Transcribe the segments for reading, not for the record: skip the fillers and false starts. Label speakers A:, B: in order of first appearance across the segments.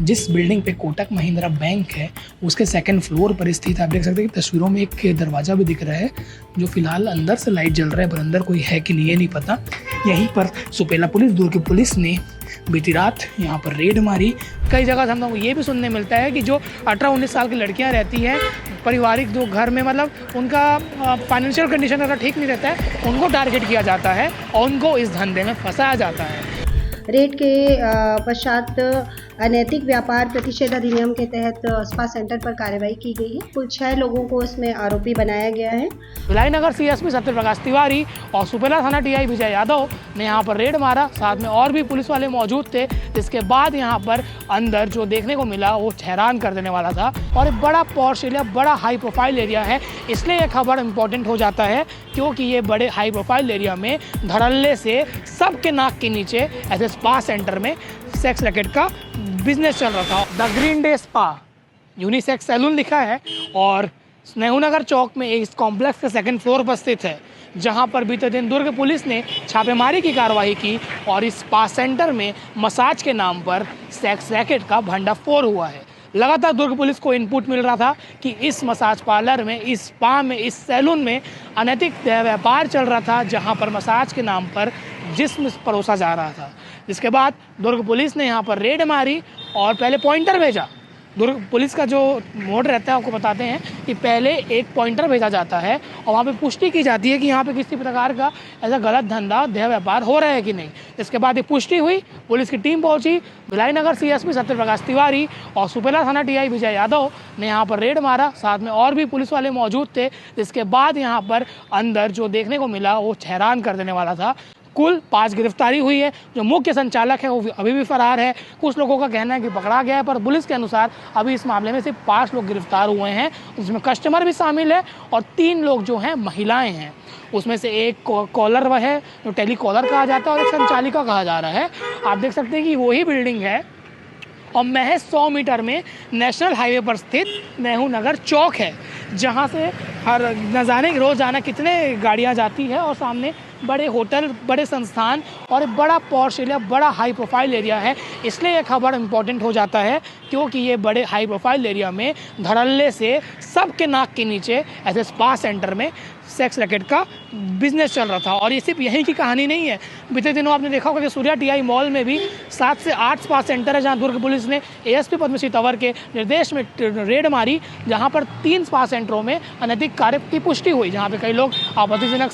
A: जिस बिल्डिंग पे कोटक महिंद्रा बैंक है उसके सेकंड फ्लोर पर स्थित आप देख सकते हैं कि तस्वीरों में एक दरवाज़ा भी दिख रहा है जो फिलहाल अंदर से लाइट जल रहा है, पर अंदर कोई है कि नहीं ये नहीं पता। यहीं पर सुपेला पुलिस, दुर्ग की पुलिस ने बीती रात यहाँ पर रेड मारी। कई जगह से हम लोग ये भी सुनने मिलता है कि जो 18-19 साल की लड़कियाँ रहती हैं, पारिवारिक जो घर में मतलब उनका फाइनेंशियल कंडीशन अगर ठीक नहीं रहता है, उनको टारगेट किया जाता है और उनको इस धंधे में फंसाया जाता है।
B: रेड के पश्चात अनैतिक व्यापार प्रतिषेध अधिनियम के तहत स्पा सेंटर पर कार्रवाई की गई है। कुल 6 लोगों को इसमें आरोपी बनाया गया है।
A: भिलाई नगर सीएसपी सत्यप्रकाश तिवारी और सुपेला थाना टीआई विजय यादव ने यहाँ पर रेड मारा, साथ में और भी पुलिस वाले मौजूद थे। इसके बाद यहाँ पर अंदर जो देखने को मिला वो हैरान कर देने वाला था और एक बड़ा पॉश एरिया, बड़ा हाई प्रोफाइल एरिया है, इसलिए ये खबर इम्पोर्टेंट हो जाता है क्योंकि ये बड़े हाई प्रोफाइल एरिया में धड़ल्ले से सबके नाक के नीचे ऐसे स्पा सेंटर में सेक्स रैकेट का बिजनेस चल रहा था। The green day spa unisex salon लिखा है और नेहरू नगर चौक में इस कॉम्प्लेक्स के सेकंड फ्लोर पर स्थित है, जहां पर बीते दिन दुर्ग पुलिस ने छापेमारी की कार्रवाई की और इस स्पा सेंटर में मसाज के नाम पर सेक्स रैकेट का भंडाफोड़ हुआ है। लगातार दुर्ग पुलिस को इनपुट मिल रहा था कि इस मसाज पार्लर में, इस स्पा में, इस सैलून में अनैतिक व्यापार चल रहा था, जहां पर मसाज के नाम पर जिस्म परोसा जा रहा था। जिसके बाद दुर्ग पुलिस ने यहाँ पर रेड मारी और पहले पॉइंटर भेजा। दुर्ग पुलिस का जो मोड रहता है आपको बताते हैं कि पहले एक पॉइंटर भेजा जाता है और वहाँ पे पुष्टि की जाती है कि यहाँ पे किसी प्रकार का ऐसा गलत धंधा, देह व्यापार हो रहा है कि नहीं। इसके बाद ये पुष्टि हुई, पुलिस की टीम पहुँची, भिलाई नगर सीएसपी सत्यप्रकाश तिवारी और सुपेला थाना टीआई विजय यादव ने यहाँ पर रेड मारा, साथ में और भी पुलिस वाले मौजूद थे। जिसके बाद यहाँ पर अंदर जो देखने को मिला वो हैरान कर देने वाला था। कुल 5 गिरफ्तारी हुई है। जो मुख्य संचालक है वो अभी भी फरार है। कुछ लोगों का कहना है कि पकड़ा गया है, पर पुलिस के अनुसार अभी इस मामले में सिर्फ 5 लोग गिरफ्तार हुए हैं, जिसमें कस्टमर भी शामिल है और 3 लोग जो हैं महिलाएं हैं। उसमें से एक कॉलर वह है जो टेली कॉलर कहा जाता है और एक संचालिका कहा जा रहा है। आप देख सकते हैं कि वही बिल्डिंग है और महज 100 मीटर में नेशनल हाईवे पर स्थित नेहरू नगर चौक है, जहां से हर न जाने रोज़ाना कितने गाड़ियां जाती है और सामने बड़े होटल, बड़े संस्थान और एक बड़ा पॉश एरिया, बड़ा हाई प्रोफाइल एरिया है, इसलिए ये खबर इम्पोर्टेंट हो जाता है क्योंकि ये बड़े हाई प्रोफाइल एरिया में धड़ल्ले से सबके नाक के नीचे ऐसे स्पा सेंटर में सेक्स रैकेट का बिजनेस चल रहा था। और ये सिर्फ यहीं की कहानी नहीं है। बीते दिनों आपने देखा होगा कि सूर्या टीआई मॉल में भी 7 से 8 स्पा सेंटर है, जहां दुर्ग पुलिस ने एएसपी पद्मश्री तंवर के निर्देश में रेड मारी, जहां पर 3 स्पा सेंटरों में अनैतिक कार्य की पुष्टि हुई, जहां पे कई लोग आपत्तिजनक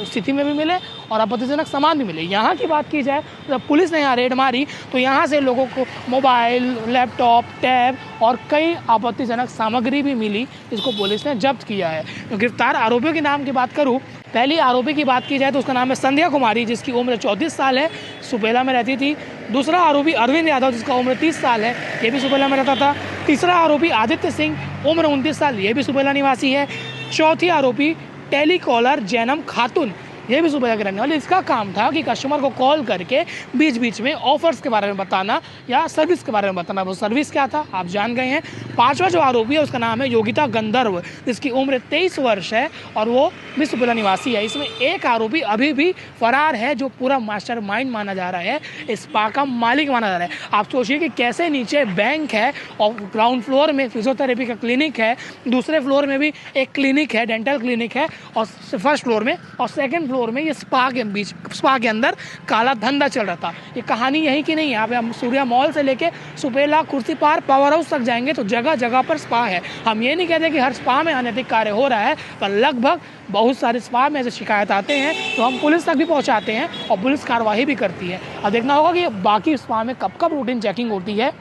A: स्थिति में भी मिले और आपत्तिजनक सामान भी मिले। यहाँ की बात की जाए, जब पुलिस ने यहाँ रेड मारी तो यहाँ से लोगों को मोबाइल, लैपटॉप, टैब और कई आपत्तिजनक सामग्री भी मिली, जिसको पुलिस ने जब्त किया है। तो गिरफ्तार आरोपियों के नाम की बात करूँ, पहली आरोपी की बात की जाए तो उसका नाम है संध्या कुमारी, जिसकी उम्र 34 साल है, सुपेला में रहती थी। दूसरा आरोपी अरविंद यादव, जिसका उम्र 30 साल है, ये भी सुपेला में रहता था। तीसरा आरोपी आदित्य सिंह, उम्र 29 साल, ये भी सुपेला निवासी है। चौथी आरोपी टेली कॉलर जैनम खातून, ये भी सुपेला के रहने वाले। इसका काम था कि कस्टमर को कॉल करके बीच बीच में ऑफर्स के बारे में बताना या सर्विस के बारे में बताना। वो सर्विस क्या था आप जान गए हैं। 5वां जो आरोपी है उसका नाम है योगिता गंधर्व, जिसकी उम्र 23 वर्ष है और वो भी सुपेला निवासी है। इसमें एक आरोपी अभी भी फरार है, जो पूरा मास्टर माइंड माना जा रहा है, स्पा का मालिक माना जा रहा है। आप सोचिए कि कैसे नीचे बैंक है और ग्राउंड फ्लोर में फिजियोथेरेपी का क्लिनिक है, दूसरे फ्लोर में भी एक क्लिनिक है, डेंटल क्लिनिक है, और फर्स्ट फ्लोर में और सेकेंड फ्लोर में ये स्पा के अंदर काला धंधा चल रहा था। ये कहानी यहीं की नहीं है। यहाँ पे हम सूर्या मॉल से लेके सुपेला, कुर्सी पार, पावर हाउस तक जाएंगे तो जगह जगह पर स्पा है। हम ये नहीं कहते कि हर स्पा में अनैतिक कार्य हो रहा है, पर लगभग बहुत सारे स्पा में ऐसे शिकायत आते हैं तो हम पुलिस तक भी पहुँचाते हैं और पुलिस कार्रवाई भी करती है। अब देखना होगा कि बाकी स्पा में कब कब रूटीन चेकिंग होती है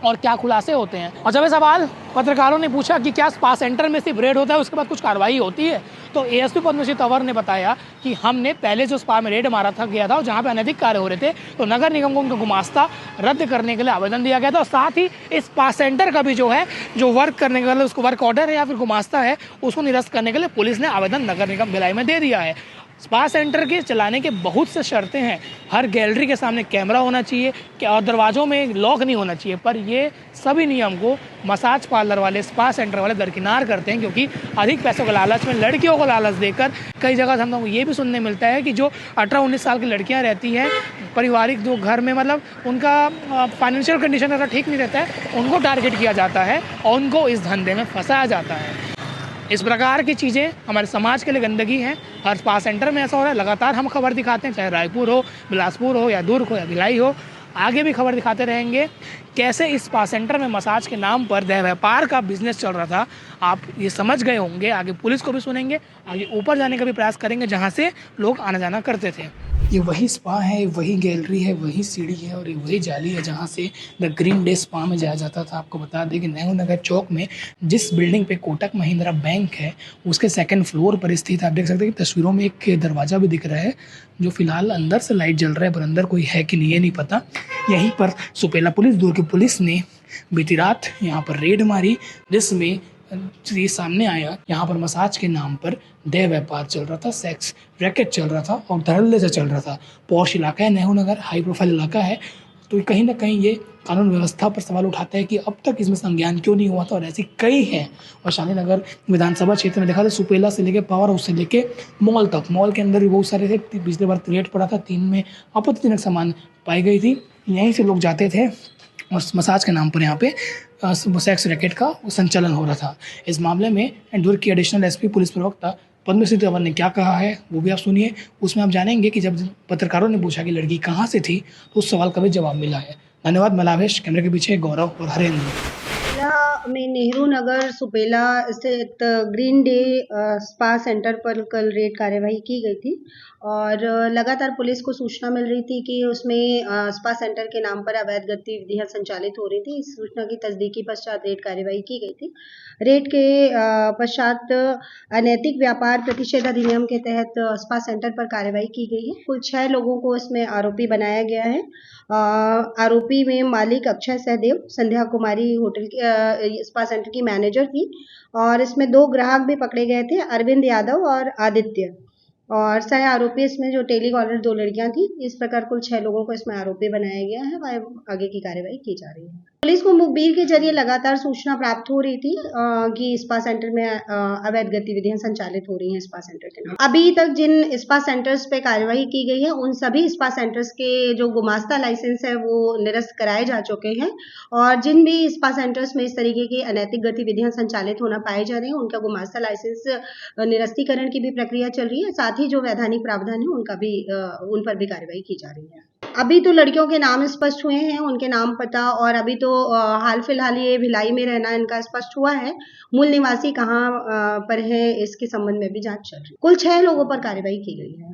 A: और क्या खुलासे होते हैं। और जब ये सवाल पत्रकारों ने पूछा कि क्या स्पा सेंटर में सिर्फ रेड होता है उसके बाद कुछ कार्रवाई होती है, तो एएसपी पद्मश्री तंवर ने बताया कि हमने पहले जो स्पा में रेड मारा था गया था जहां पे अनैतिक कार्य हो रहे थे, तो नगर निगम को उनका गुमास्ता रद्द करने के लिए आवेदन दिया गया था और साथ ही इस स्पा सेंटर का भी जो है, जो वर्क करने के लिए उसको वर्क ऑर्डर है या फिर गुमास्ता है, उसको निरस्त करने के लिए पुलिस ने आवेदन नगर निगम भिलाई में दे दिया है। स्पा सेंटर के चलाने के बहुत से शर्तें हैं। हर गैलरी के सामने कैमरा होना चाहिए और दरवाज़ों में लॉक नहीं होना चाहिए, पर ये सभी नियम को मसाज पार्लर वाले, स्पा सेंटर वाले दरकिनार करते हैं, क्योंकि अधिक पैसों के लालच में, लड़कियों को लालच देकर कई जगह हम लोग ये भी सुनने मिलता है कि जो 18-19 साल की लड़कियां रहती हैं, पारिवारिक जो घर में मतलब उनका फाइनेंशियल कंडीशन अगर ठीक नहीं रहता है, उनको टारगेट किया जाता है और उनको इस धंधे में फंसाया जाता है। इस प्रकार की चीज़ें हमारे समाज के लिए गंदगी हैं। हर स्पा सेंटर में ऐसा हो रहा है। लगातार हम खबर दिखाते हैं, चाहे रायपुर हो, बिलासपुर हो या दुर्ग हो या भिलाई हो, आगे भी खबर दिखाते रहेंगे कैसे इस स्पा सेंटर में मसाज के नाम पर देह व्यापार का बिजनेस चल रहा था। आप ये समझ गए होंगे। आगे पुलिस को भी सुनेंगे, आगे ऊपर जाने का भी प्रयास करेंगे जहाँ से लोग आना जाना करते थे। ये वही स्पा है, वही गैलरी है, वही सीढ़ी है और ये वही जाली है जहाँ से द ग्रीन डे स्पा में जाया जाता था। आपको बता दें कि नेहरू नगर चौक में जिस बिल्डिंग पे कोटक महिंद्रा बैंक है, उसके 2nd फ्लोर पर स्थित, आप देख सकते हैं कि तस्वीरों में एक दरवाज़ा भी दिख रहा है जो फिलहाल अंदर से लाइट जल रहा है, पर अंदर कोई है कि नहीं ये नहीं पता। यहीं पर सुपेला पुलिस, दुर्ग की पुलिस ने बीती रात यहाँ पर रेड मारी, जिसमें ये सामने आया यहाँ पर मसाज के नाम पर देह व्यापार चल रहा था, सेक्स रैकेट चल रहा था और धड़ल्ले से चल रहा था। पॉश इलाका है, नेहरू नगर हाई प्रोफाइल इलाका है, तो कहीं ना कहीं ये कानून व्यवस्था पर सवाल उठाता है कि अब तक इसमें संज्ञान क्यों नहीं हुआ था। और ऐसी कई हैं। और शालीनगर विधानसभा क्षेत्र में देखा तो सुपेला से लेके पावर हाउस से लेके मॉल तक, मॉल के अंदर भी बहुत सारे थे। पिछले बार रेड पड़ा था, 3 में आपत्तिजनक सामान पाई गई थी। यहीं से लोग जाते थे और मसाज के नाम पर यहाँ पे सेक्स रैकेट का संचालन हो रहा था। इस मामले में दुर्ग की एडिशनल एसपी पुलिस प्रवक्ता पद्मश्री तंवर ने क्या कहा है वो भी आप सुनिए। उसमें आप जानेंगे कि जब पत्रकारों ने पूछा कि लड़की कहाँ से थी, तो उस सवाल का भी जवाब मिला है। धन्यवाद। मलावेश, कैमरे के पीछे गौरव और हरेंद्र।
B: में नेहरू नगर सुपेला स्थित ग्रीन डे स्पा सेंटर पर कल रेड कार्यवाही की गई थी और लगातार पुलिस को सूचना मिल रही थी कि उसमें स्पा सेंटर के नाम पर अवैध गतिविधियां संचालित हो रही थी। इस सूचना की तस्दीकी पश्चात रेड कार्यवाही की गई थी। रेड के पश्चात अनैतिक व्यापार प्रतिषेध अधिनियम के तहत स्पा सेंटर पर कार्यवाही की गई है। कुल 6 लोगों को इसमें आरोपी बनाया गया है। आरोपी में मालिक अक्षय सहदेव, संध्या कुमारी होटल की स्पा सेंटर की मैनेजर थी और इसमें 2 ग्राहक भी पकड़े गए थे, अरविंद यादव और आदित्य, और सह आरोपी इसमें जो टेली कॉलर 2 लड़कियां थी। इस प्रकार कुल 6 लोगों को इसमें आरोपी बनाया गया है और आगे की कार्यवाही की जा रही है। पुलिस को मुखबिर के जरिए लगातार सूचना प्राप्त हो रही थी कि स्पा सेंटर में अवैध गतिविधियां संचालित हो रही हैं स्पा सेंटर के नाम। अभी तक जिन स्पा सेंटर्स पे कार्यवाही की गई है, उन सभी स्पा सेंटर्स के जो गुमास्ता लाइसेंस है वो निरस्त कराए जा चुके हैं और जिन भी स्पा सेंटर्स में इस तरीके की अनैतिक गतिविधियां संचालित होना पाए जा रहे हैं, उनका गुमास्ता लाइसेंस निरस्तीकरण की भी प्रक्रिया चल रही है। साथ ही जो वैधानिक प्रावधान है उन पर भी कार्यवाही की जा रही है। अभी तो लड़कियों के नाम स्पष्ट हुए हैं, उनके नाम पता, और अभी तो हाल फिलहाल ये भिलाई में रहना इनका स्पष्ट हुआ है। मूल निवासी कहाँ पर है इसके संबंध में भी जांच चल रही है। कुल 6 लोगों पर कार्रवाई की गई है।